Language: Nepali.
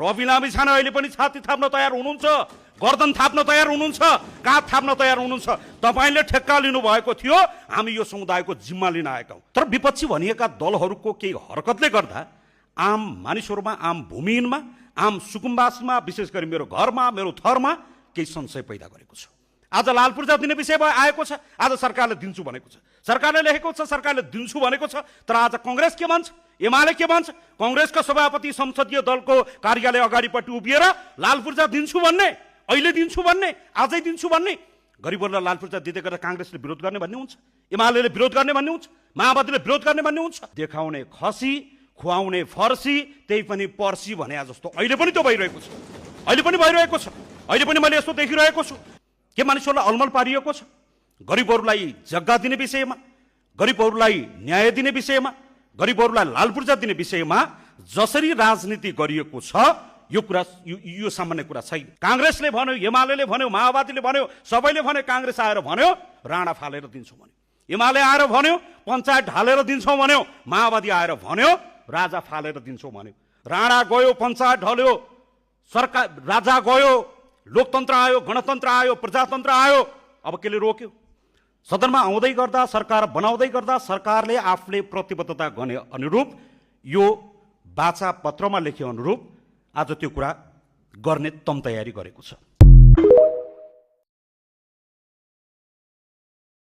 रवि लामिछाने अहिले पनि छाती थाप्न तयार हुनुहुन्छ, गर्दन थाप्न तयार हुनुहुन्छ, काँध थाप्न तयार हुनुहुन्छ। तपाईले ठेक्का लिनुभएको थियो, हामी यो समुदायको जिम्मा लिन आएका हौं। तर विपक्षी भनिएका दलहरूको केही हरकतले गर्दा आम मानिसहरूमा, आम भूमिहीनमा, आम सुकुम्बासमा, विशेष गरी मेरो घरमा, मेरो थरमा केही संशय पैदा गरेको छ। आज लाल पूर्जा दिने विषय आएको छ, आज सरकारले दिन्छु भनेको छ, सरकारले लेखेको छ, सरकारले दिन्छु भनेको छ। तर आज कांग्रेस के भन्छ, एमाले के भन्छ? कांग्रेसको सभापति संसदीय दलको कार्यालय अगाडिपट्टि उभिएर लाल पूर्जा दिन्छु भन्ने, अहिले दिन्छु भन्ने, आजै दिन्छु भन्ने। गरिबहरूलाई लाल पूर्जा दिँदै गर्दा कांग्रेसले विरोध गर्ने भन्ने हुन्छ, एमालेले विरोध गर्ने भन्ने हुन्छ, माओवादीले विरोध गर्ने भन्ने हुन्छ। देखाउने खसी, खुवाउने फर्सी, त्यही पनि पर्सी भने जस्तो अहिले पनि त्यो भइरहेको छ, अहिले पनि भइरहेको छ, अहिले पनि मैले यस्तो देखिरहेको छु। के मानिसहरूलाई अलमल पारिएको छ? गरिबहरूलाई जग्गा दिने विषयमा, गरिबहरूलाई न्याय दिने विषयमा, गरिबहरूलाई लाल पूर्जा दिने विषयमा जसरी राजनीति गरिएको छ, यो कुरा यो सामान्य कुरा छैन। कांग्रेसले भन्यो, एमालेले भन्यो, माओवादीले भन्यो, सबैले भन्यो, कांग्रेस आएर भन्यो राणा फालेर दिन्छौँ भन्यो, एमाले आएर भन्यो पञ्चायत ढालेर दिन्छौँ भन्यो, माओवादी आएर भन्यो राजा फालेर दिन्छौँ भन्यो। राणा गयो, पञ्चायत ढल्यो, सरकार राजा गयो, लोकतन्त्र आयो, गणतन्त्र आयो, प्रजातन्त्र आयो। अब केले रोक्यो? सदनमा आउँदै गर्दा, सरकार बनाउँदै गर्दा सरकारले आफूले प्रतिबद्धता गर्ने अनुरूप, यो वाचा पत्रमा लेखे अनुरूप आज त्यो कुरा गर्ने तम तयारी गरेको छ।